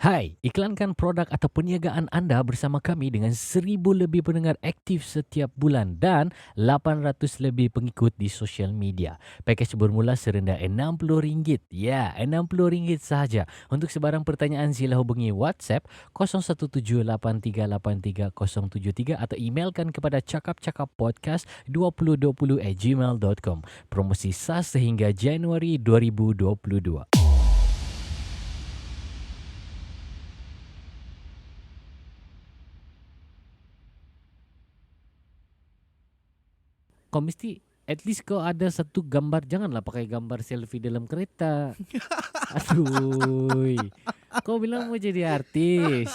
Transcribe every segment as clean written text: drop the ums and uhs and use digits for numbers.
Hai, iklankan produk atau perniagaan anda bersama kami dengan 1,000 lebih pendengar aktif setiap bulan dan 800 lebih pengikut di sosial media. Pakej bermula serendah RM60. Ya, RM60 sahaja. Untuk sebarang pertanyaan sila hubungi WhatsApp 0178383073 atau emailkan kepada cakapcakappodcast2020@gmail.com. Promosi sah sehingga Januari 2022. Kau mesti at least kau ada satu gambar, janganlah pakai gambar selfie dalam kereta. Aduh. Kau bilang mau jadi artis.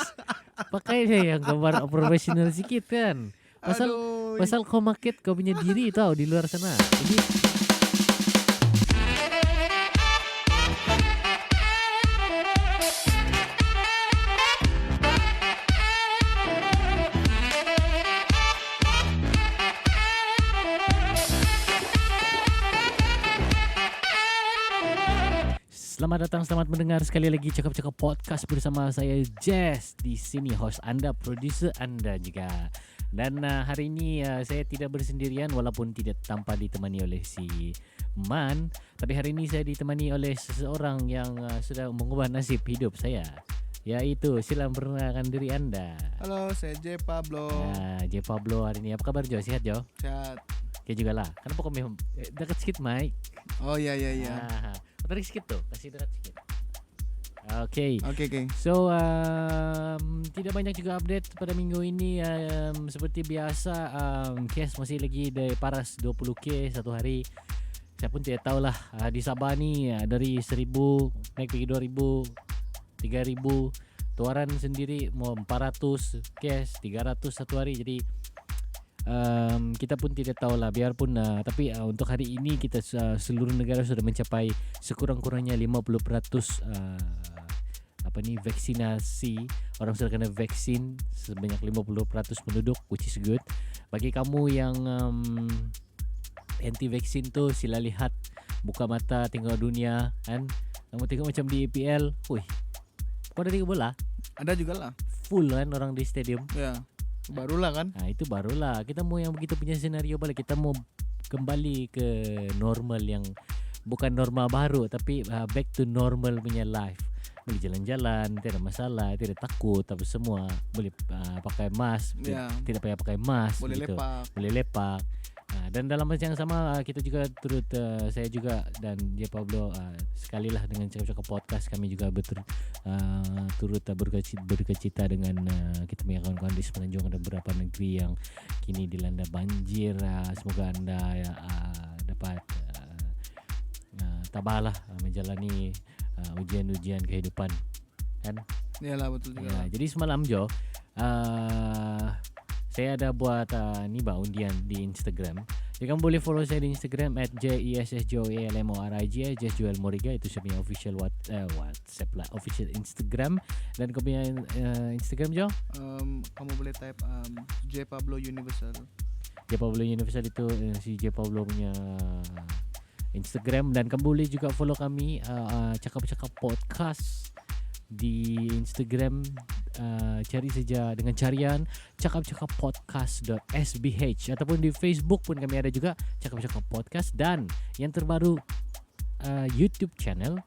Pakai deh yang gambar profesional sikit kan. Pasal Aduh. pasal kau market kau punya diri tau di luar sana. Jadi selamat datang, selamat mendengar sekali lagi Cakap-Cakap Podcast bersama saya Jess. Di sini host anda, producer anda juga. Dan hari ini saya tidak bersendirian walaupun tidak tanpa ditemani oleh si Man. Tapi hari ini saya ditemani oleh seseorang yang sudah mengubah nasib hidup saya. Yaitu, sila perkenalkan diri anda. Halo, saya J Pablo. J Pablo hari ini. Apa kabar Jo? Sehat Jo? Sehat. Oke juga lah. Kenapa kau dekat sedikit mic? Oh iya. Tarik sedikit tuh, kasih dekat sedikit. Oke. Oke. So tidak banyak juga update pada minggu ini. Seperti biasa, case masih lagi dari paras 20k satu hari. Saya pun tidak tahulah di Sabah ni dari 1,000 naik pergi 2,000, 3,000. Tuaran sendiri mau 400 case, 300 satu hari. Jadi kita pun tidak tahu lah, biarpun tapi untuk hari ini kita seluruh negara sudah mencapai sekurang-kurangnya 50% vaksinasi. Orang sudah kena vaksin sebanyak 50% penduduk, which is good. Bagi kamu yang anti vaksin tu, sila lihat, buka mata, tengok dunia kan. Kamu tengok macam di EPL, kau ada tengok bola? Ada juga lah. Full kan orang di stadium. Ya. Barulah kan. Itu barulah. Kita mau yang begitu punya senario balik. Kita mau kembali ke normal yang bukan normal baru, tapi back to normal punya life. Boleh jalan-jalan, tidak masalah, tidak takut, tapi semua boleh pakai mask, tidak payah pakai mask. Boleh gitu. lepak. Boleh lepak. Dan dalam masa yang sama kita juga turut saya juga dan J Pablo sekalilah dengan Cakap-Cakap Podcast, kami juga turut berkecita dengan kita punya kawan-kawan di semenanjung ada beberapa negeri yang kini dilanda banjir. Semoga anda dapat tabahlah menjalani ujian-ujian kehidupan kan. Iyalah, betul juga. Jadi semalam Jo, saya ada buat undian di Instagram. Jadi kamu boleh follow saya di Instagram @jessjoalmorij, Jess Joel Moriga. Itu saya punya official WhatsApp lah, official Instagram. Dan kamu punya Instagram Jo? Kamu boleh type J Pablo Universal. J Pablo Universal itu si J Pablo punya Instagram. Dan kamu boleh juga follow kami Cakap-Cakap Podcast di Instagram. Cari saja dengan carian cakapcakappodcast.sbh, ataupun di Facebook pun kami ada juga Cakap-Cakap Podcast. Dan yang terbaru YouTube channel,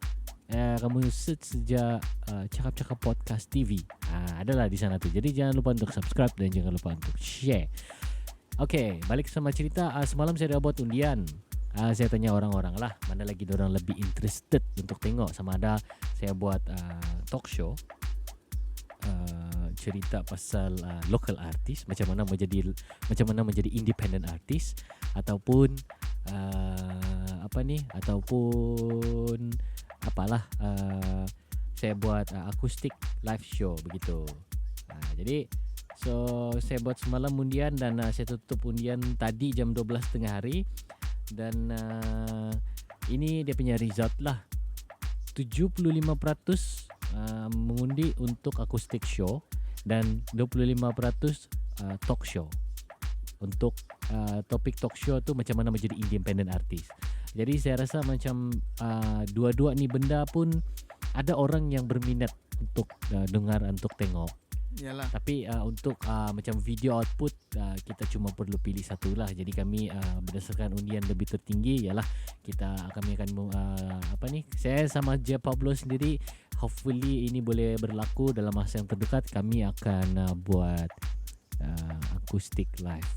kamu search saja Cakap-Cakap Podcast TV. Adalah di sana tuh. Jadi jangan lupa untuk subscribe dan jangan lupa untuk share. Oke, balik sama cerita. Semalam saya dah buat undian. Saya tanya orang-orang lah, mana lagi orang lebih interested untuk tengok. Sama ada saya buat talk show, cerita pasal local artis, macam mana menjadi independent artis, ataupun ataupun apalah, saya buat akustik live show begitu. Jadi saya buat semalam undian dan saya tutup undian tadi jam 12.30 hari. Dan ini dia punya result lah. 75% mengundi untuk akustik show dan 25% talk show. Untuk topik talk show tu macam mana menjadi independent artist. Jadi saya rasa macam dua-dua ni benda pun ada orang yang berminat untuk dengar, untuk tengok. Iyalah. Tapi untuk macam video output kita cuma perlu pilih satu lah. Jadi kami berdasarkan undian lebih tertinggi ialah kami akan saya sama J Pablo sendiri, hopefully ini boleh berlaku dalam masa yang terdekat. Kami akan buat acoustic live.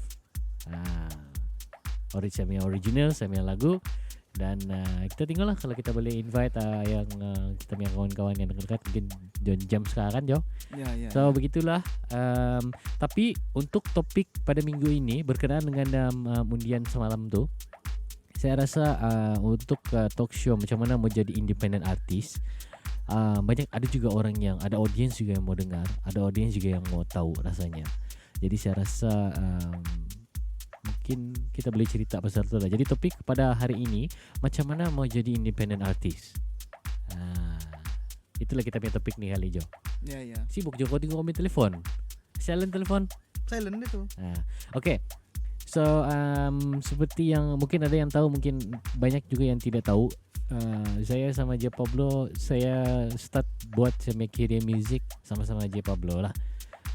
Saya original, saya punya lagu. Dan kita tengoklah kalau kita boleh invite yang kita punya kawan-kawan yang dekat, mungkin John Jam sekarang Jo. Ya. So begitulah. Tapi untuk topik pada minggu ini berkenaan dengan undian semalam tu, saya rasa untuk talk show macam mana mau jadi independent artist, banyak ada juga orang yang ada audience juga yang mau dengar, ada audience juga yang mau tahu rasanya. Jadi saya rasa mungkin kita boleh cerita pasal tu lah. Jadi topik pada hari ini, macam mana mau jadi independent artist. Itulah kita punya topik ni kali Jo. Ya. Sibuk Jo kau tengok kami telefon. Silent telefon. Silent itu. Okay. So seperti yang mungkin ada yang tahu, mungkin banyak juga yang tidak tahu. Saya sama J Pablo, saya start buat sama career music sama-sama J Pablo lah.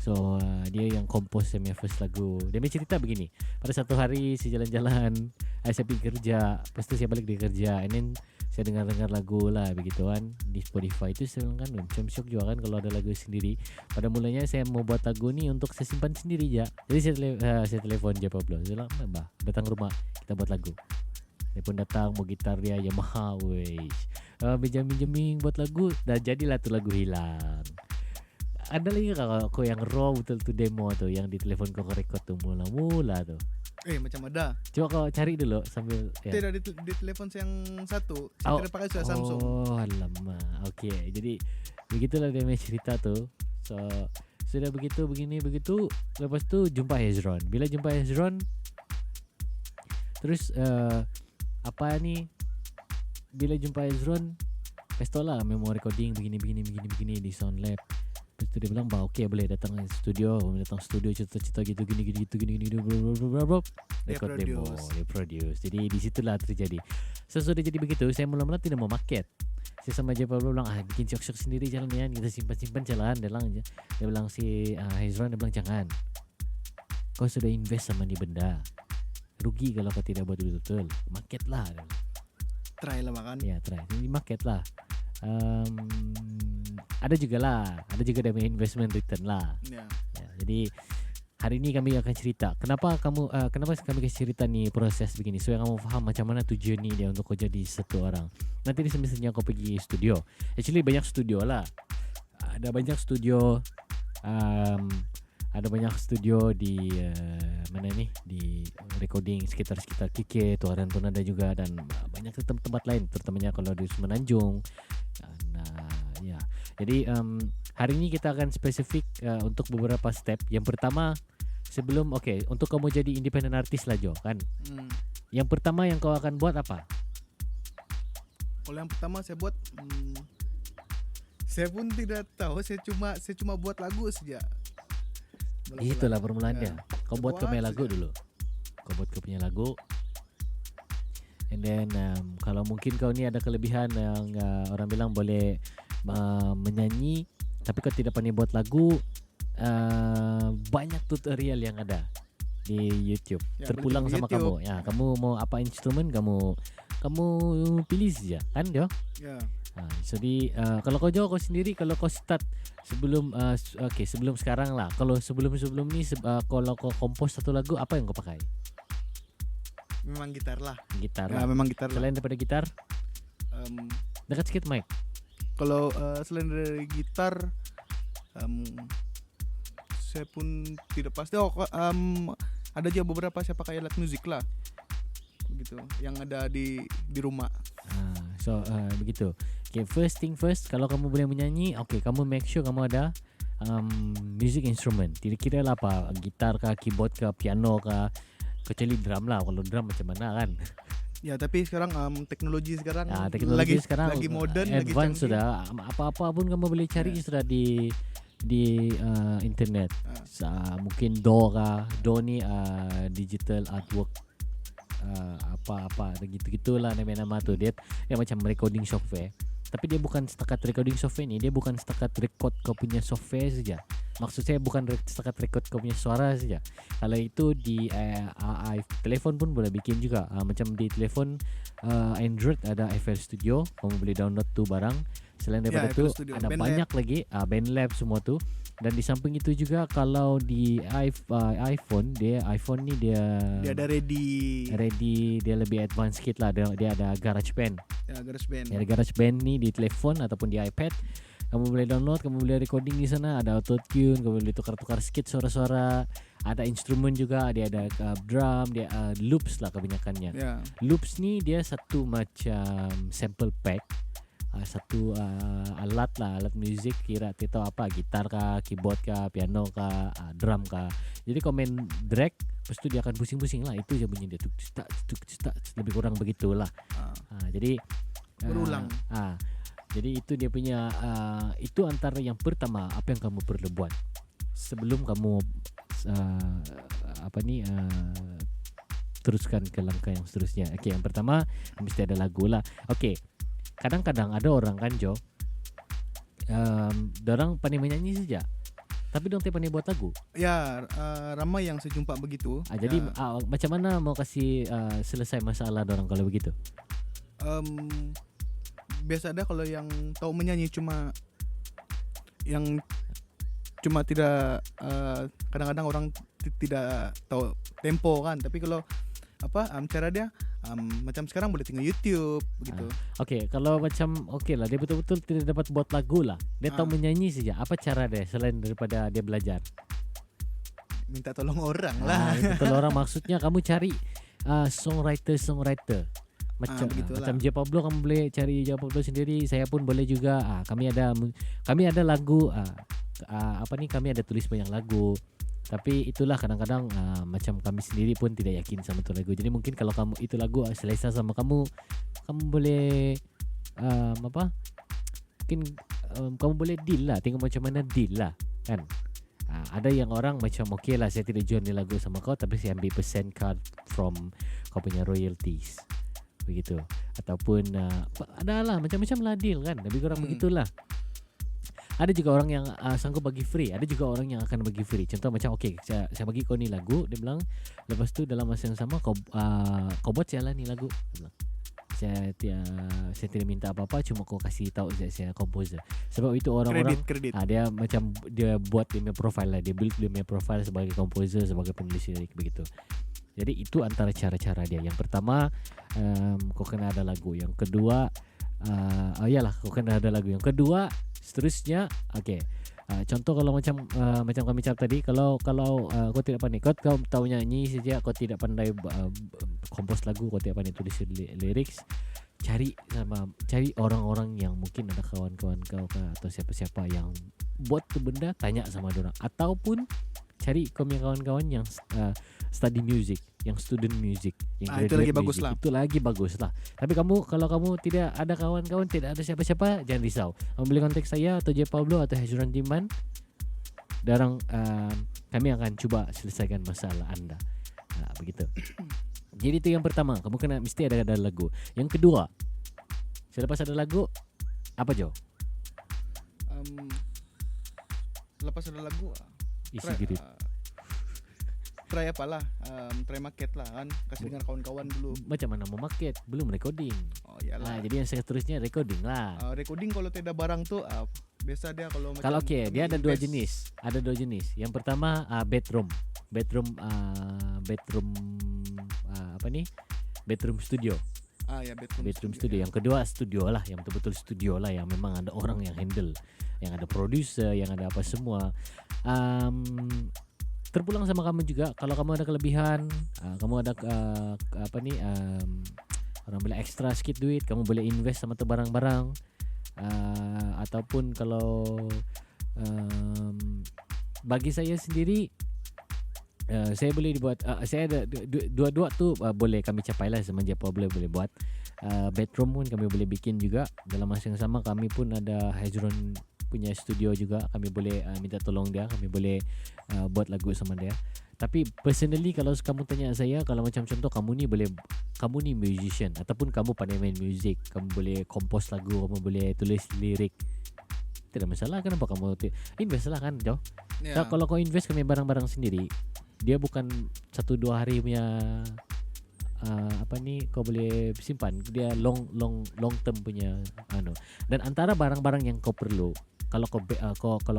So dia yang compose saya punya first lagu. Dia punya cerita begini. Pada satu hari saya jalan-jalan, saya pergi kerja, lepas tu saya balik dari kerja, and then saya dengar-dengar lagu lah begitu kan di Spotify. Itu saya kan macam syok juga kan kalau ada lagu sendiri. Pada mulanya saya mau buat lagu ni untuk saya simpan sendiri je. Jadi saya telefon J Pablo. Saya bilang, "Mbak, datang rumah, kita buat lagu." Dia pun datang, bawa gitar dia Yamaha, wish. Minjem-minjemin buat lagu, dah jadilah tu lagu Hilang. Ada lagi kalau kau yang raw betul tu demo tu yang di telefon kau record tu mula-mula tu. Macam ada. Coba kau cari dulu sambil Tidak di telepon saya yang satu. Saya tidak pakai sudah Samsung. Oh, alamak. Okey. Jadi begitulah dia punya cerita tu. So sudah begitu begitu. Lepas tu jumpa Hezron. Bila jumpa Hezron, terus bila jumpa Hezron, pestola memang recording begini di Sound Lab. Lepas tu dia bilang, "Okey, boleh datang studio cerita-cerita gitu gini bla record demo, dia produce." Jadi di situlah terjadi. Sesudah jadi begitu, saya mula-mula tidak mau market. Saya sama J Pablo bilang, bikin syok-syok sendiri jalan ya, kita simpan-simpan jalan. Dia bilang si Hezron, dia bilang, "Jangan. Kau sudah invest sama ni benda. Rugi kalau kau tidak buat betul-betul. Market lah." Try lah makan. Ya, try. Jadi market lah. Ada juga dari investment return lah. Ya, jadi hari ini kami akan cerita kenapa kami kasih cerita ni proses begini supaya kamu faham macam mana tujuan ni dia untuk kau jadi satu orang. Nanti di semestinya kau pergi studio. Actually banyak studio lah. Ada banyak studio di mana ni, di recording sekitar KK, Tuaran pun ada juga, dan banyak tempat lain, terutamanya kalau di Semenanjung. Ya. Jadi hari ini kita akan spesifik untuk beberapa step. Yang pertama, untuk kamu jadi independent artist lah Jo kan. Yang pertama yang kau akan buat apa? Kalau yang pertama saya buat, saya pun tidak tahu. Saya cuma buat lagu saja. Itulah permulaannya. Kau buat kau punya lagu dulu. Kau buat kau punya lagu. And then kalau mungkin kau ni ada kelebihan yang orang bilang boleh menyanyi, tapi kau tidak pandai buat lagu, banyak tutorial yang ada di YouTube. Terpulang sama YouTube. Kamu. Ya, kamu mau apa instrumen kamu pilih saja kan Jo? Ya. Jadi kalau kau jawab kau sendiri, kalau kau start sebelum sekarang lah. Kalau sebelum ni kalau kau kompos satu lagu, apa yang kau pakai? Memang gitar lah. Memang gitar. Selain daripada gitar, dekat sikit mic. Kalau selain dari gitar, saya pun tidak pasti. Ada juga beberapa saya pakai alat musik lah, begitu, yang ada di rumah. Begitu. Okay, first thing first, kalau kamu boleh menyanyi, kamu make sure kamu ada music instrument. Tidak kira lah apa, gitar kah, keyboard kah, piano kah, kecuali drum lah. Kalau drum macam mana kan? Ya, tapi sekarang teknologi sekarang lagi modern, advance sudah. Apa-apa pun kamu boleh cari sudah di internet. Mungkin Do ni digital artwork, apa gitu-gitulah nama tu. Dia macam recording software. Tapi dia bukan setakat recording software ni, dia bukan setakat record kau punya software saja. Maksud saya bukan setakat record kau punya suara saja. Kalau itu di telefon pun boleh bikin juga. Macam di telefon Android ada FL Studio, kamu boleh download tu barang. Selain daripada tu ada Bandlab. banyak lagi Bandlab semua tu. Dan di samping itu juga kalau di iPhone ni dia ada ready dia lebih advance sikit lah. Dia ada GarageBand. ya, GarageBand. Ada GarageBand ni di telefon ataupun di iPad. Kamu boleh download, kamu boleh recording di sana. Ada auto-tune, kamu boleh tukar-tukar sikit suara-suara. Ada instrumen juga, dia ada drum, dia loops lah kebanyakannya. Ya. Loops ni dia satu macam sample pack. Satu alat lah, alat muzik, kira tahu apa, gitar kah, keyboard kah, piano kah, drum kah. Jadi kau main drag, lepas tu dia akan pusing-pusing lah. Itu je bunyi dia, tuk tuk, lebih kurang begitulah. Jadi Berulang. Jadi itu dia punya itu antara yang pertama apa yang kamu perlu buat sebelum kamu teruskan ke langkah yang seterusnya. Okey, yang pertama mesti ada lagu lah. Okey. Kadang-kadang ada orang kan Jo, dorang pandai menyanyi saja, tapi dorang pandai buat lagu. Ya, ramai yang saya jumpa begitu. Jadi macam mana mau kasih selesai masalah dorang kalau begitu? Biasa ada kalau yang tahu menyanyi cuma tidak kadang-kadang orang tidak tahu tempo kan. Tapi kalau cara dia macam sekarang boleh tengok YouTube begitu. Okey, kalau macam lah dia betul-betul tidak dapat buat lagu lah. Dia tahu menyanyi saja. Apa cara dia selain daripada dia belajar? Minta tolong orang lah. Minta tolong orang maksudnya kamu cari songwriter. Macam J Pablo, kamu boleh cari J Pablo sendiri. Saya pun boleh juga. Kami ada lagu kami ada tulis banyak lagu. Tapi itulah kadang-kadang macam kami sendiri pun tidak yakin sama tu lagu. Jadi mungkin kalau kamu itu lagu selesa sama kamu boleh mungkin kamu boleh deal lah. Tengok macam mana deal lah kan. Ada yang orang macam okay lah, saya tidak jual ni lagu sama kau, tapi saya ambil percent cut from kau punya royalties begitu. Ataupun ada lah macam-macam lah deal kan. Lebih kurang begitulah. Ada juga orang yang sanggup bagi free. Ada juga orang yang akan bagi free. Contoh macam saya bagi kau ni lagu, dia bilang lepas tu dalam masa yang sama kau buat saya lah ni lagu, dia bilang. Saya tidak minta apa-apa, cuma kau kasih tahu saya composer. Sebab itu orang-orang kredit. Dia macam dia buat dia punya profile lah, dia build dia punya profile sebagai composer, sebagai penulis lirik begitu. Jadi itu antara cara-cara dia. Yang pertama kau kena ada lagu. Yang kedua kau kena ada lagu. Yang kedua seterusnya contoh kalau macam kami cakap tadi, kalau kau tidak pandai, kau tahu nyanyi saja, kau tidak pandai kompos lagu, kau tidak pandai tulis lyrics, cari orang-orang yang mungkin ada kawan-kawan kau atau siapa-siapa yang buat tu benda, tanya sama dorang. Ataupun cari kau punya kawan-kawan yang study music, yang student music, yang itu lagi music. bagus lah. Itu lagi bagus lah. Tapi kalau kamu tidak ada kawan-kawan, tidak ada siapa-siapa, jangan risau. Kamu boleh kontak saya atau J Pablo atau Hezron Diman. Kami akan cuba selesaikan masalah anda. Begitu. Jadi itu yang pertama, kamu kena mesti ada lagu. Yang kedua, selepas ada lagu, apa Jo? Lepas ada lagu Isi grid. Try apalah, try market lah kan, kasih dengar kawan-kawan dulu. Macam mana mau market? Belum recording. Oh iyalah. Jadi yang seterusnya recording lah. Recording kalau tidak barang tu biasa dia kalau dia ada dua jenis. Ada dua jenis. Yang pertama bedroom bedroom studio. Bedroom studio. Yang kedua studio lah, yang betul-betul studio lah, yang memang ada orang yang handle, yang ada producer, yang ada apa semua. Terpulang sama kamu juga. Kalau kamu ada kelebihan, kamu ada orang boleh extra sikit duit, kamu boleh invest sama tu barang-barang. Ataupun kalau bagi saya sendiri, saya boleh dibuat, saya ada dua-dua tu boleh kami capai lah sama J Pablo boleh buat. Bedroom pun kami boleh bikin juga. Dalam masa yang sama kami pun ada Hezron punya studio juga, kami boleh minta tolong dia, kami boleh buat lagu sama dia. Tapi personally kalau kamu tanya saya, kalau macam contoh kamu ni musician ataupun kamu pandai main music, kamu boleh compose lagu, kamu boleh tulis lirik, tidak masalah. Kenapa kamu invest lah kan, Jo? Ya. Kalau kau invest ke barang-barang sendiri, dia bukan 1-2 hari punya kau boleh simpan. Dia long term punya Dan antara barang-barang yang kau perlu, kalau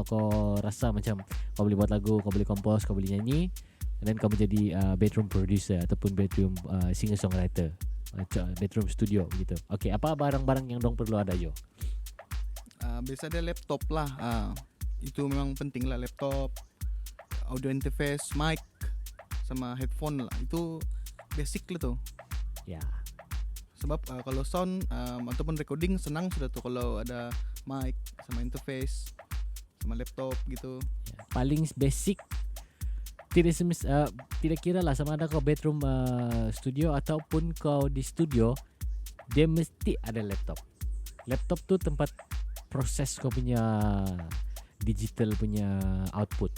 kau rasa macam kau boleh buat lagu, kau boleh compose, kau boleh nyanyi, dan kau menjadi bedroom producer ataupun bedroom singer songwriter, bedroom studio begitu. Okey, apa barang-barang yang dong perlu ada, Jo? Biasa dia laptop lah. Itu memang penting lah, laptop, audio interface, mic, sama headphone lah. Itu basic lah tuh. Ya. Sebab kalau sound ataupun recording senang sudah tuh kalau ada mic sama interface sama laptop gitu. Ya. Paling basic, tidak kira lah sama ada kau bedroom studio ataupun kau di studio, dia mesti ada laptop. Laptop tu tempat proses kau punya digital punya output,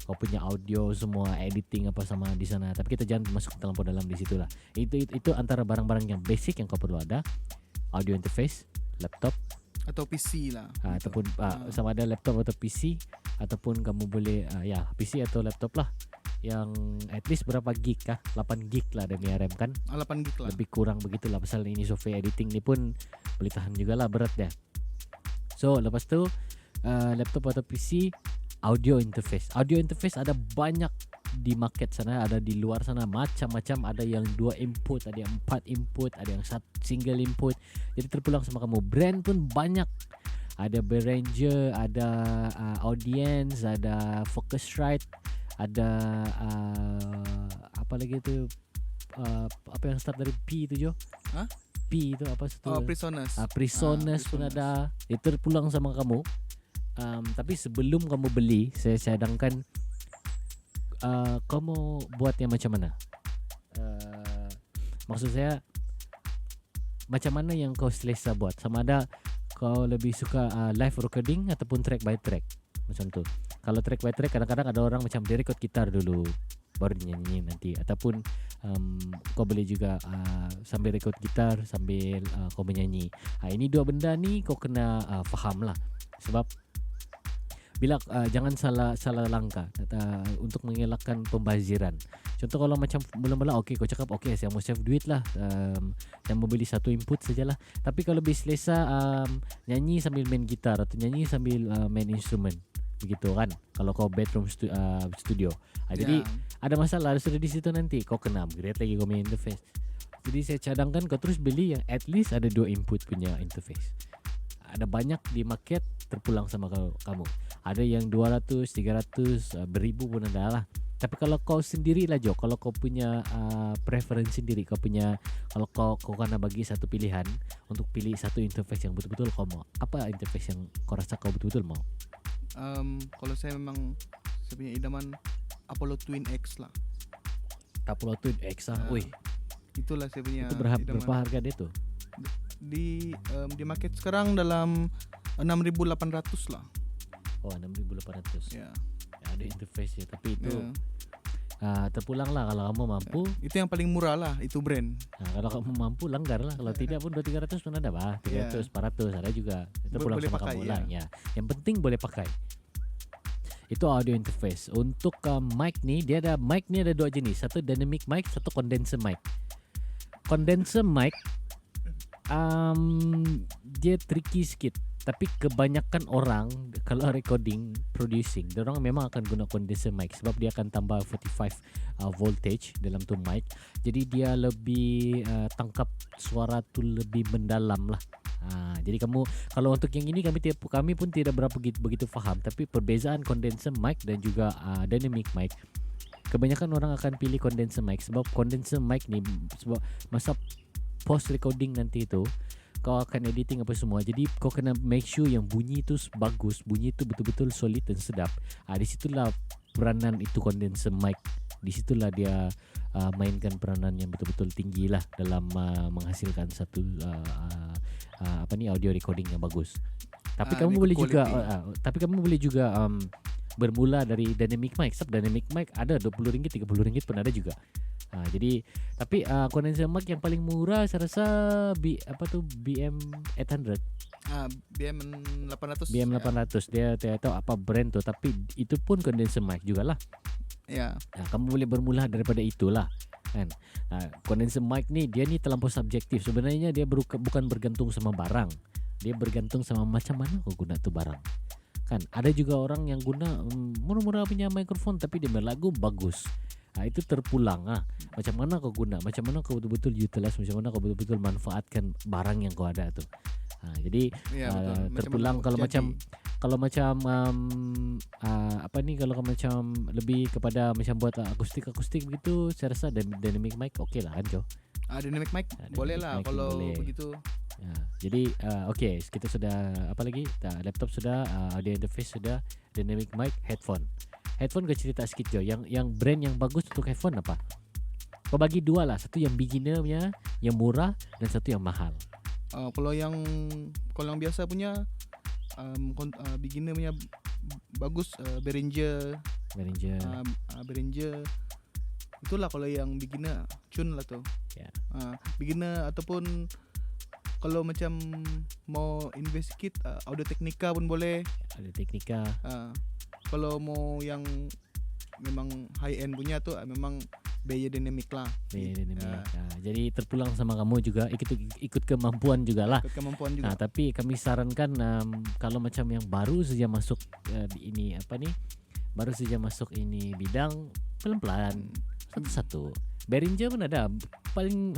kau punya audio semua, editing apa sama di sana. Tapi kita jangan masuk dalam di situ lah. Itu antara barang-barang yang basic yang kau perlu ada: audio interface, laptop, Atau PC lah gitu. ataupun sama ada laptop atau PC, ataupun kamu boleh PC atau laptop lah, yang at least berapa gig kah? 8 gig lah ada RAM kan, 8 gig lah. lebih kurang begitulah. Pasal ini software editing ni pun boleh tahan juga lah berat dia. So lepas tu laptop atau PC, audio interface ada banyak di market sana, ada di luar sana macam-macam. Ada yang 2 input, ada yang 4 input, ada yang single input. Jadi terpulang sama kamu. Brand pun banyak. Ada Behringer, ada Audience, ada Focusrite, ada apa lagi tu, apa yang start dari P tu, Jo? Hah? P tu apa satu? Presonus. Presonus pun Presonus. ada. Itu terpulang sama kamu. Tapi sebelum kamu beli, saya cadangkan kamu buat yang macam mana? Maksud saya, macam mana yang kau selesa buat? Sama ada kau lebih suka live recording ataupun track by track, macam tu. Kalau track by track, kadang-kadang ada orang macam dia record gitar dulu baru dinyanyi nanti, ataupun kau boleh juga sambil record gitar sambil kau menyanyi. Ini dua benda ni kau kena faham lah. Sebab bila jangan salah langkah untuk mengelakkan pembaziran. Contoh kalau macam mula-mula kau cakap saya mau save duit lah, saya mau beli satu input sajalah. Tapi kalau lebih selesa nyanyi sambil main gitar atau nyanyi sambil main instrumen, begitu kan, kalau kau bedroom studio. Jadi ada masalah sudah di situ, nanti kau kena upgrade lagi kau main interface. Jadi saya cadangkan kau terus beli yang at least ada 2 input punya interface. Ada banyak di market, terpulang sama kamu. Ada yang 200, 300, beribu pun ada lah. Tapi kalau kau sendiri lah, Jo, kalau kau punya preference sendiri, kalau kau kena bagi satu pilihan untuk pilih satu interface yang betul-betul kau mau, apa interface yang kau rasa kau betul-betul mau? Kalau saya memang saya punya idaman Apollo Twin X lah. Apollo Twin X wih. Itulah saya punya Itu idaman. berapa harga dia tuh? Di market sekarang dalam 6.800 lah. Oh, 6.800. Ya. Ada interface ya, tapi itu Ya. terpulang lah kalau kamu mampu. Itu yang paling murah lah, itu brand. Kalau kamu mampu langgar lah. Kalau tidak pun 200-300 pun ada, 300, 400 ada juga. Terpulang Boleh sama pakai, kamu lah. Ya. Yang penting boleh pakai. Itu audio interface. Untuk mic ni, mic ni ada 2 jenis. Satu dynamic mic, satu condenser mic. Condenser mic dia tricky sikit. Tapi kebanyakan orang kalau recording, producing, orang memang akan guna condenser mic sebab dia akan tambah 45 voltage dalam tu mic. Jadi dia lebih tangkap suara tu lebih mendalam lah. Jadi kamu, kalau untuk yang ini kami pun tidak berapa begitu faham. Tapi perbezaan condenser mic dan juga dynamic mic, kebanyakan orang akan pilih condenser mic sebab condenser mic ni sebab masa post recording nanti tu kau akan editing apa semua. Jadi kau kena make sure yang bunyi tu bagus, bunyi tu betul-betul solid dan sedap. Di situlah peranan itu condenser mic. Di situlah dia mainkan peranan yang betul-betul tinggi lah dalam menghasilkan satu audio recording yang bagus. Tapi kamu boleh juga bermula dari dynamic mic. Sebab dynamic mic ada RM20, RM30 pun ada juga. Jadi tapi condenser mic yang paling murah saya rasa BM800. BM800. BM800 dia tidak tahu apa brand tu, tapi itu pun condenser mic jugalah. Ya. Kamu boleh bermula daripada itulah kan. Condenser mic ni dia ni terlampau subjektif. Sebenarnya dia bukan bergantung sama barang. Dia bergantung sama macam mana kau guna tu barang. Kan ada juga orang yang guna murah-murah punya mikrofon tapi dia berlagu bagus. Itu terpulang macam mana kau guna, macam mana kau betul-betul utilize, macam mana kau betul-betul manfaatkan barang yang kau ada tu. Jadi terpulang kalau macam kalau macam lebih kepada macam buat akustik begitu, saya rasa dynamic mic okey lah kan Jo. Dynamic mic boleh lah kalau boleh. Begitu. Jadi kita sudah apa lagi? Laptop sudah, audio interface sudah, dynamic mic, headphone. Headphone kau cerita sikit Jo. Yang brand yang bagus untuk headphone apa? Kau bagi dua lah. Satu yang beginner punya, yang murah, dan satu yang mahal. Kalau yang biasa punya beginner punya bagus, Behringer. Itulah kalau yang beginner, Chun lah tu. Beginner ataupun kalau macam mau invest sikit, Audio Technica pun boleh. Audio Technica. Kalau mau yang memang high end punya tu memang Beyer Dynamic lah. Beyer Dynamic. Jadi terpulang sama kamu juga, ikut kemampuan jugalah. Ikut kemampuan juga. Tapi kami sarankan kalau macam yang baru saja masuk ini baru saja masuk ini bidang, pelan-pelan, satu-satu. Behringer pun ada, paling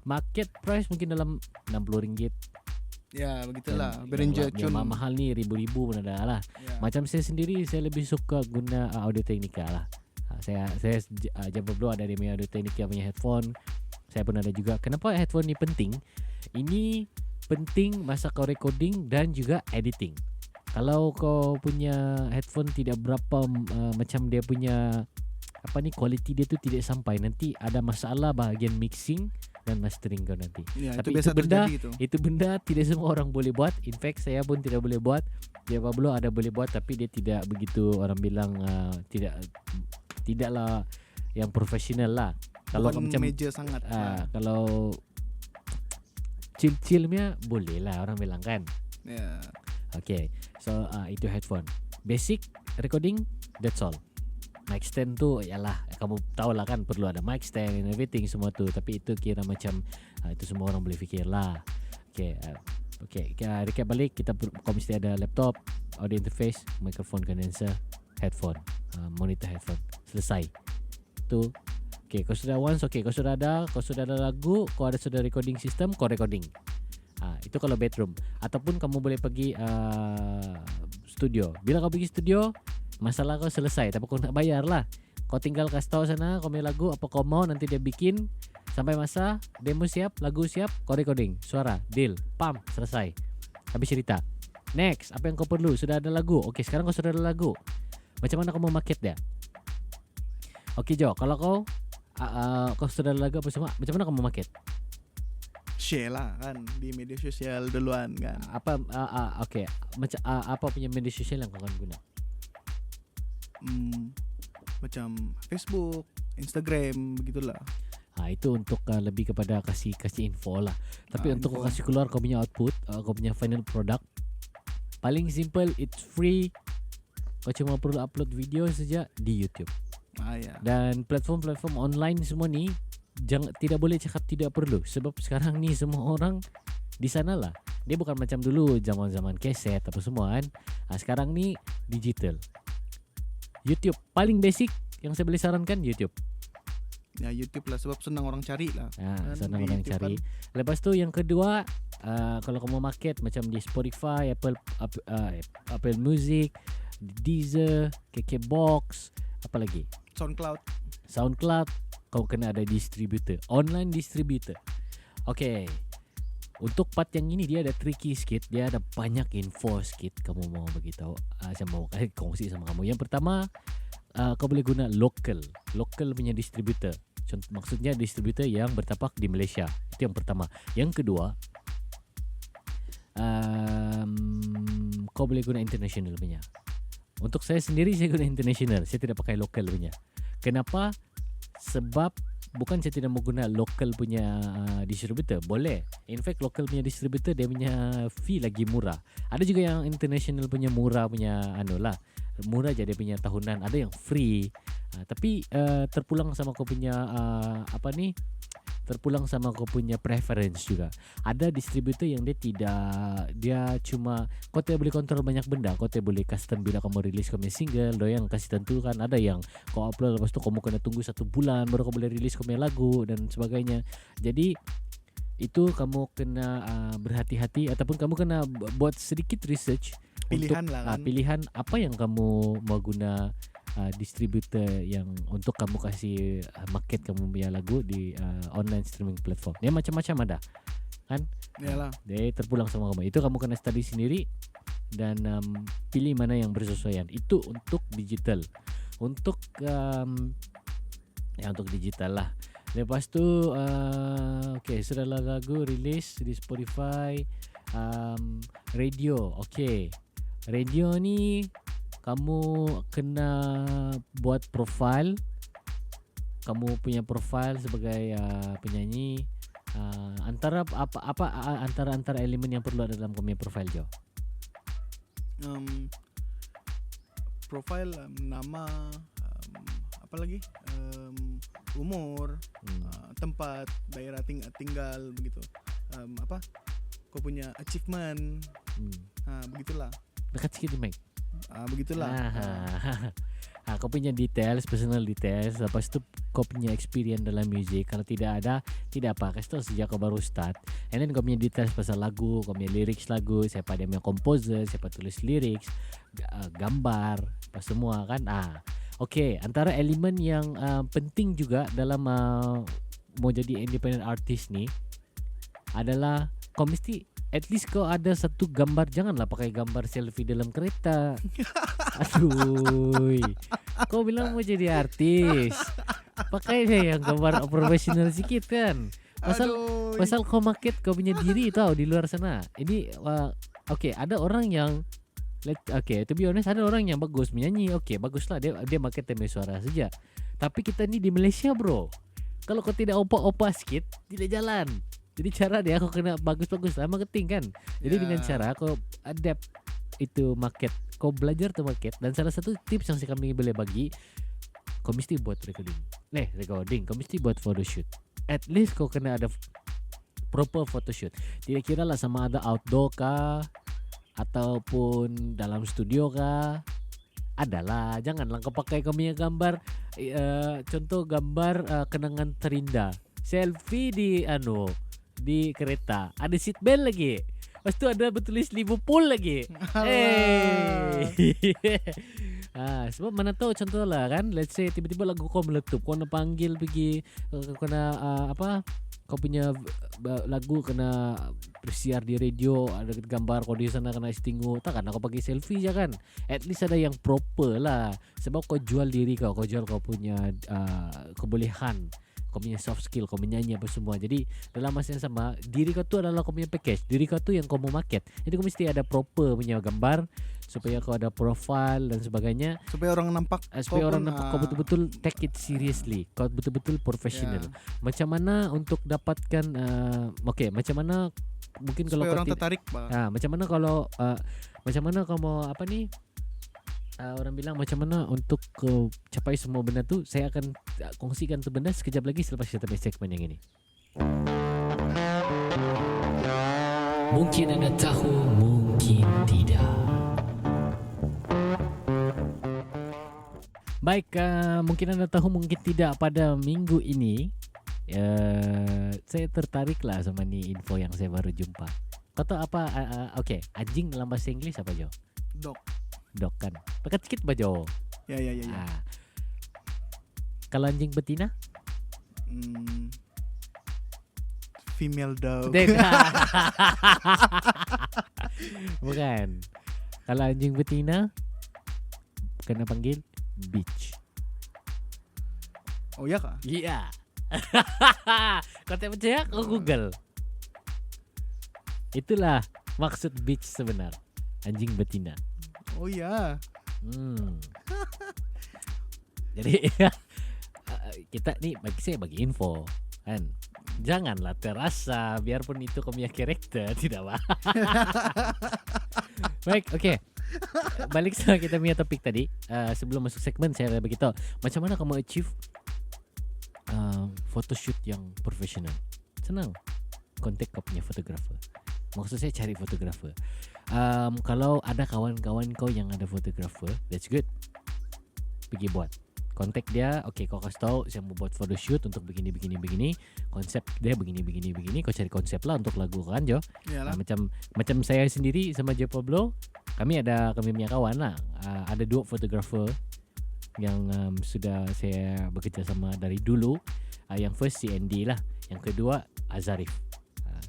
market price mungkin dalam RM60. Ya begitulah. Behringer Chun mahal ni ribu-ribu pun ada lah. Macam saya sendiri, saya lebih suka guna Audio Technica lah. Saya Jabber Bro ada dia punya Audio Technica punya headphone. Saya pun ada juga. Kenapa headphone ni penting? Ini penting masa kau recording dan juga editing. Kalau kau punya headphone tidak berapa macam dia punya quality dia tu tidak sampai, nanti ada masalah bahagian mixing dan mastering kau nanti. Tapi itu benda tidak semua orang boleh buat. In fact saya pun tidak boleh buat. Dia Pablo ada boleh buat, tapi dia tidak begitu, orang bilang tidaklah yang profesional lah. Kalau macam meja sangat. Kalau chill-chillnya boleh lah orang bilang kan. Okay, so itu headphone. Basic recording, that's all. Mic stand tu ialah kamu tahu lah kan, perlu ada mic stand and everything semua tu. Tapi itu kira macam itu semua orang boleh fikir lah. Okay, recap balik. Kau mesti ada laptop, audio interface, microphone condenser, headphone, monitor headphone. Selesai. Tu. Okay, kau sudah kau sudah ada lagu, kau sudah recording system, kau recording. Itu kalau bedroom. Ataupun kamu boleh pergi studio. Bila kau pergi studio, masalah kau selesai. Tapi kau nak bayar lah. Kau tinggal kasih tahu sana kau punya lagu apa kau mau, nanti dia bikin. Sampai masa demo siap, lagu siap, kau recording, suara, deal, pam, selesai. Habis cerita. Next, apa yang kau perlu? Sudah ada lagu. Okay, sekarang kau sudah ada lagu. Macam mana kau mau market dia? Okay Jo, kalau kau sudah ada lagu apa semua, macam mana kau mau market? Share lah kan di media sosial duluan kan. Okay. Macam apa punya media sosial yang kau akan guna? Macam Facebook, Instagram, begitulah. Itu untuk lebih kepada kasih info lah. Tapi untuk kau kasih keluar kau punya output, kau punya final product, paling simple, it's free. Kau cuma perlu upload video saja di YouTube. Dan platform-platform online semua ni tidak boleh cakap tidak perlu. Sebab sekarang ni semua orang di sana lah. Dia bukan macam dulu zaman-zaman kaset apa semua kan. Sekarang ni digital. YouTube paling basic yang saya boleh sarankan, YouTube. Ya YouTube lah, sebab senang orang cari lah. Senang orang cari. Lepas tu yang kedua, kalau kamu market macam di Spotify, Apple Music, Deezer, KKBox, apa lagi? SoundCloud, kau kena ada distributor, online distributor. Okay, untuk part yang ini dia ada tricky sikit, dia ada banyak info sikit. Kamu mau beritahu, saya mau kongsi sama kamu. Yang pertama, kau boleh guna local punya distributor. Maksudnya distributor yang bertapak di Malaysia. Itu yang pertama. Yang kedua, kau boleh guna international punya. Untuk saya sendiri saya guna international. Saya tidak pakai lokal punya. Kenapa? Sebab bukan saya tidak mau guna lokal punya distributor. Boleh. In fact lokal punya distributor dia punya fee lagi murah. Ada juga yang international punya murah punya lah. Murah je dia punya tahunan. Ada yang free. Tapi terpulang sama kau punya terpulang sama kau punya preference juga. Ada distributor yang dia cuma kau tidak boleh kontrol banyak benda. Kau tidak boleh custom bila kamu rilis kau punya single, yang kasih tentukan. Ada yang kau upload lepas tu kamu kena tunggu 1 bulan baru kau boleh rilis kau punya lagu dan sebagainya. Jadi itu kamu kena berhati-hati ataupun kamu kena buat sedikit research Pilihan untuk lah kan. pilihan apa yang kamu mau guna distributor yang untuk kamu kasih market kamu punya lagu di online streaming platform. Dia macam-macam ada kan. Yalah. Dia terpulang sama kamu. Itu kamu kena study sendiri dan pilih mana yang bersesuaian. Itu untuk digital. Untuk untuk digital lah. Lepas tu okay, sudahlah lagu rilis di Spotify, radio. Okay, radio ni kamu kena buat profile. Kamu punya profile sebagai penyanyi. Antara antara elemen yang perlu ada dalam kamu punya profile Jo. Profile, nama, apa lagi? Umur, tempat, daerah tinggal begitu. Kau punya achievement. Begitulah. Dekat sikit ni Mike. Begitulah. Kau punya details, personal details. Lepas tu kau punya experience dalam music. Kalau tidak ada, tidak apa. Kasih tahu sejak kau baru start. And then kau punya details pasal lagu, kau punya lyrics lagu, siapa dia punya composer, siapa tulis lyrics, gambar, apa semua kan. Okay, antara elemen yang penting juga dalam mau jadi independent artist ni adalah kau mesti at least kau ada satu gambar. Janganlah pakai gambar selfie dalam kereta. Aduh, kau bilang mau jadi artis, pakai deh yang gambar profesional sikit kan. Pasal kau market kau punya diri tau di luar sana. Ini okay, ada orang yang to be honest, ada orang yang bagus menyanyi. Okay, baguslah dia market tema suara saja. Tapi kita ni di Malaysia bro, kalau kau tidak opa-opa sikit tidak jalan. Jadi cara dia kau kena bagus-bagus lah marketing kan. Jadi dengan cara kau adapt itu market, kau belajar tu market. Dan salah satu tips yang kami boleh bagi, kau mesti buat recording, kau mesti buat photoshoot. At least kau kena ada proper photoshoot. Tidak kira lah sama ada outdoor kah ataupun dalam studio kah. Adalah, janganlah kau pakai kau punya gambar contoh gambar kenangan terindah. Selfie di kereta, ada seat belt lagi. Lepas tu ada bertulis Liverpool lagi. Sebab mana tahu contoh lah kan, let's say tiba-tiba lagu kau meletup, kau nak panggil pergi, kau nak kau punya lagu kena bersiar di radio, ada gambar kau di sana kena istingu. Takkan kau pakai selfie je kan. At least ada yang proper lah. Sebab kau jual diri kau jual kau punya kebolehan, kau punya soft skill, kau menyanyi apa semua. Jadi dalam masa yang sama, diri kau tu adalah kau punya package. Diri kau tu yang kau mau market. Jadi kau mesti ada proper punya gambar supaya kau ada profile dan sebagainya. Supaya orang nampak kau betul-betul take it seriously. Kau betul-betul professional. Macam mana untuk dapatkan macam mana mungkin supaya kalau orang tertarik, Pak. macam mana kalau macam mana kau mau orang bilang macam mana untuk capai semua benda tu. Saya akan kongsikan tu benda sekejap lagi selepas kita sampai segmen yang ini. Mungkin anda tahu, mungkin tidak. Baik, mungkin anda tahu, mungkin tidak. Pada minggu ini saya tertarik lah sama ni info yang saya baru jumpa. Kau tahu apa? Okay, anjing dalam bahasa Inggeris apa Jo? Dog kan. Dekat sikit bajo. Ya. Kalau anjing betina? Female dog. Bukan. Kalau anjing betina kena panggil bitch. Oh ya kah? Iya. Kau tak percaya? Kau Google. Itulah maksud bitch sebenar. Anjing betina. Oh ya. Jadi kita nih bagi info kan. Janganlah terasa biarpun itu kau punya karakter tidak apa. Baik, oke. Balik sama kita punya topik tadi. Sebelum masuk segmen saya ada begitu. Macam mana kamu achieve photoshoot yang profesional? Senang. Kontak kau punya fotografer. Maksud saya cari fotografer. Kalau ada kawan-kawan kau yang ada fotografer, that's good. Pergi buat. Kontak dia, okay, kau kasih tahu saya mau buat photoshoot untuk begini. Konsep dia begini. Kau cari konsep lah untuk lagu kan Jo. Macam saya sendiri sama Jo Pablo, kami punya kawan lah. Ada 2 fotografer yang sudah saya bekerja sama dari dulu. Yang first si Andy lah, yang kedua Azarif.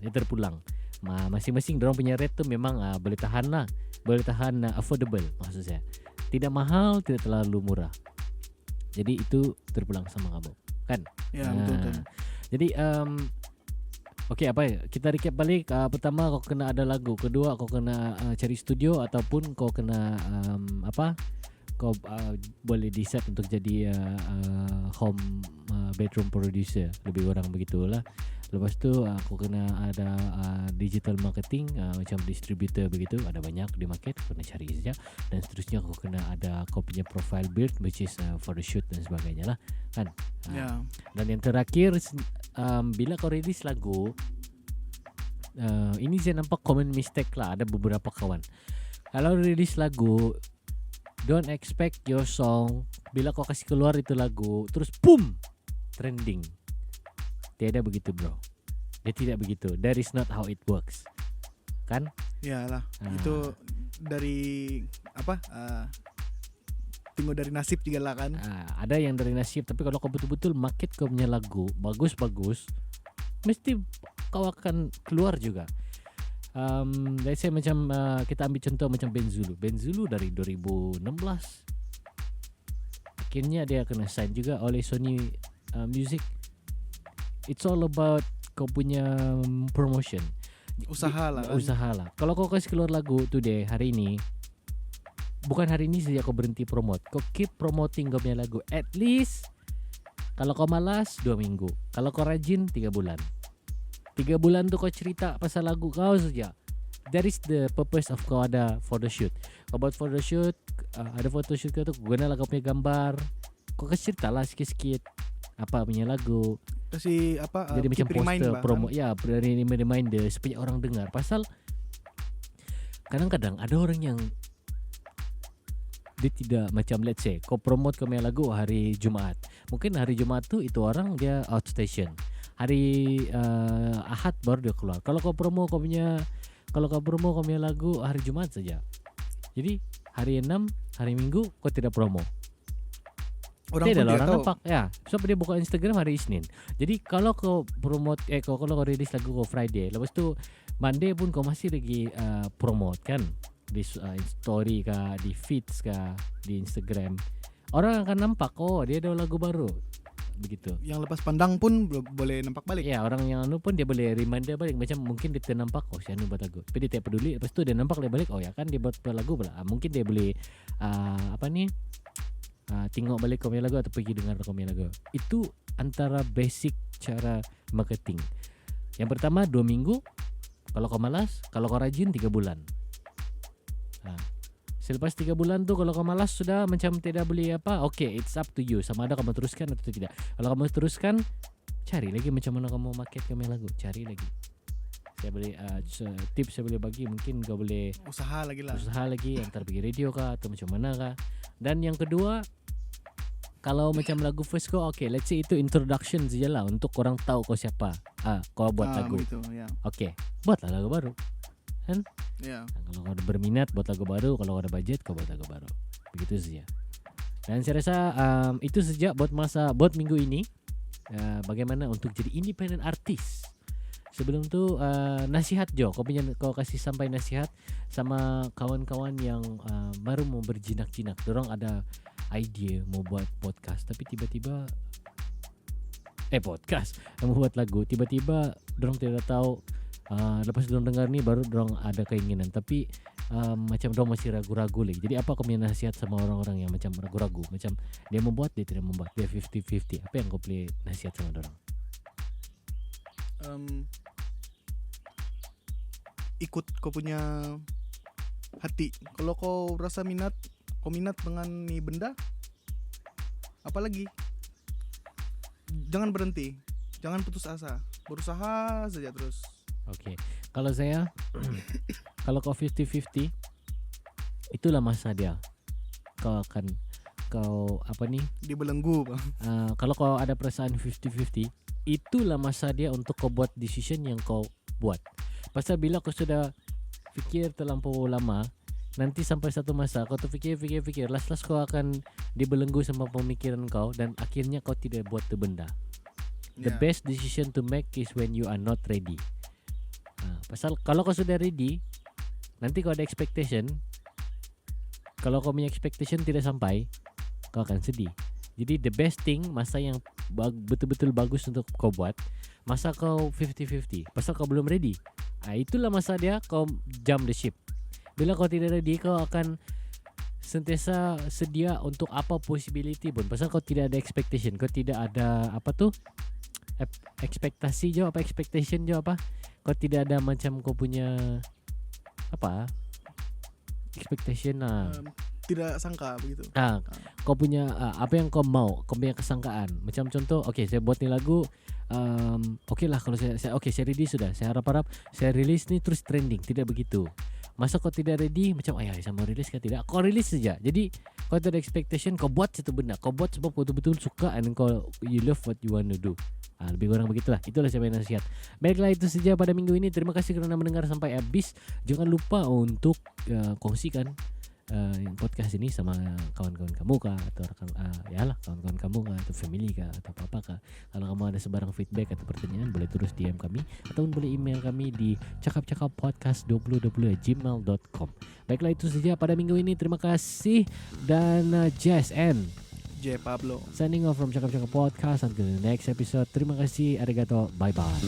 Dia terpulang. Masing-masing dorang punya rate tu memang boleh tahan lah, affordable maksud saya. Tidak mahal, tidak terlalu murah. Jadi itu terpulang sama kamu, kan? Ya betul. Jadi okay, apa ya? Kita recap balik. Pertama kau kena ada lagu, kedua kau kena cari studio ataupun kau kena kau boleh decide untuk jadi home bedroom producer, lebih kurang begitulah. Lepas tu aku kena ada digital marketing, macam distributor begitu, ada banyak di market, kau kena cari saja. Dan seterusnya kau kena ada kau punya profile build, which is photoshoot dan sebagainya lah, kan? Dan yang terakhir, bila kau release lagu, ini saya nampak common mistake lah, ada beberapa kawan. Kalau release lagu, don't expect your song bila kau kasih keluar itu lagu terus boom trending. Tiada begitu bro. Dia tidak begitu. That is not how it works. Kan? Iyalah. Itu dari tunggu dari nasib juga lah kan. Ada yang dari nasib, tapi kalau kau betul-betul market kau punya lagu bagus-bagus, mesti kau akan keluar juga. Let's say macam kita ambil contoh macam Benzulu dari 2016 akhirnya dia kena sign juga oleh Sony Music. It's all about kau punya promotion, usaha lah. Kalau kau kasih keluar lagu today, hari ini, bukan hari ini saja kau berhenti promote, kau keep promoting kau punya lagu. At least kalau kau malas 2 minggu, kalau kau rajin 3 bulan. 3 bulan tu kau cerita pasal lagu kau saja. That is the purpose of kau ada photoshoot. Kau buat photoshoot, ada photoshoot kau tu gunalah kau punya gambar. Kau kasih cerita lah sikit-sikit apa punya lagu. Kasih jadi macam poster promo kan? Ya, dari reminder supaya orang dengar. Pasal kadang-kadang ada orang yang dia tidak, macam let's say kau promote kau punya lagu hari Jumaat. Mungkin hari Jumaat tu itu orang dia outstation. Hari Ahad baru dia keluar. Kalau kau promo kau punya lagu hari Jumaat saja. Jadi hari 6, hari Minggu kau tidak promo. Orang pun tidak tahu. Nampak ya. Sebab dia buka Instagram hari Isnin. Jadi kalau kau promote kalau kau release lagu kau Friday, lepas tu Monday pun kau masih lagi promote kan di story kah, di feeds kah, di Instagram. Orang akan nampak dia ada lagu baru. Begitu. Yang lepas pandang pun boleh nampak balik. Ya, orang yang pun dia boleh reminder balik. Macam mungkin dia ternampak si Anu buat lagu, tapi dia tak peduli. Lepas tu dia nampak dia balik, ya kan dia buat lagu pula. Mungkin dia boleh tengok balik kau punya lagu atau pergi dengar kau punya lagu. Itu antara basic cara marketing. Yang pertama 2 minggu. Kalau kau malas, kalau kau rajin 3 bulan. Selepas 3 bulan tu kalau kau malas sudah macam tidak boleh okay, it's up to you. Sama ada kamu teruskan atau tidak. Kalau kamu teruskan, cari lagi macam mana kamu market kau punya lagu. Cari lagi. Saya boleh tips saya boleh bagi, mungkin kau boleh usaha lagi antara pergi radio kah atau macam mana kah. Dan yang kedua, kalau macam lagu first kau, okay, let's say itu introduction saja lah untuk orang tahu kau siapa. Kau buat lagu begitu, ya. Okay, buatlah lagu baru kan? Ya. Kalau kau ada berminat buat lagu baru, kalau kau ada budget kau buat lagu baru. Begitu saja. Dan saya rasa itu saja buat minggu ini. Bagaimana untuk jadi independent artist. Sebelum tu nasihat Jo, kau kasih sampai nasihat sama kawan-kawan yang baru mau berjinak-jinak. Dorang ada idea mau buat podcast, tapi tiba-tiba podcast mau buat lagu, tiba-tiba dorang tidak tahu. Lepas dorang dengar ni baru dorang ada keinginan, tapi macam dia masih ragu-ragu lagi. Jadi apa kau punya nasihat sama orang-orang yang macam ragu-ragu, macam dia membuat, dia tidak membuat, dia 50-50. Apa yang kau boleh nasihat sama orang? Ikut kau punya hati. Kalau kau rasa minat dengan ni benda, apalagi jangan berhenti, jangan putus asa, berusaha saja terus. Oke. Kalau saya kalau kau 50-50, itulah masa dia. Kau Dibelenggu, Bang. kalau kau ada perasaan 50-50, itulah masa dia untuk kau buat decision yang kau buat. Pasal bila kau sudah fikir terlampau lama, nanti sampai satu masa kau terfikir, last kau akan dibelenggu sama pemikiran kau dan akhirnya kau tidak buat tu benda. The best decision to make is when you are not ready. Pasal kalau kau sudah ready, nanti kau ada expectation. Kalau kau punya expectation tidak sampai, kau akan sedih. Jadi the best thing, masa yang betul-betul bagus untuk kau buat, masa kau 50-50. Pasal kau belum ready, itulah masa dia kau jump the ship. Bila kau tidak ready, kau akan sentiasa sedia untuk apa possibility pun. Pasal kau tidak ada expectation, kau tidak ada ekspektasi je, expectation je apa. Kau tidak ada macam kau punya expectation lah. Tidak sangka begitu. Kau punya apa yang kau mau, kau punya kesangkaan. Macam contoh, okay, saya buat ni lagu, okay lah kalau saya ready sudah. Saya harap saya release ni terus trending. Tidak begitu. Masa kau tidak ready, macam saya mau release ke tidak, kau release saja. Jadi kau tak ada expectation, kau buat satu benda. Kau buat sebab kau betul-betul suka and you love what you want to do. Lebih kurang begitulah. Itulah saya punya nasihat. Baiklah, itu saja pada minggu ini. Terima kasih kerana mendengar sampai habis. Jangan lupa untuk kongsikan podcast ini sama kawan-kawan kamu kah, atau kawan-kawan kamu kah, atau family kah, atau apa kah. Kalau kamu ada sebarang feedback atau pertanyaan, boleh terus DM kami ataupun boleh email kami di cakapcakappodcast2020@gmail.com. Baiklah, itu saja pada minggu ini. Terima kasih dan Jess and J Pablo signing off from Cakap Cakap Podcast. Until the next episode. Terima kasih, arigato, bye bye.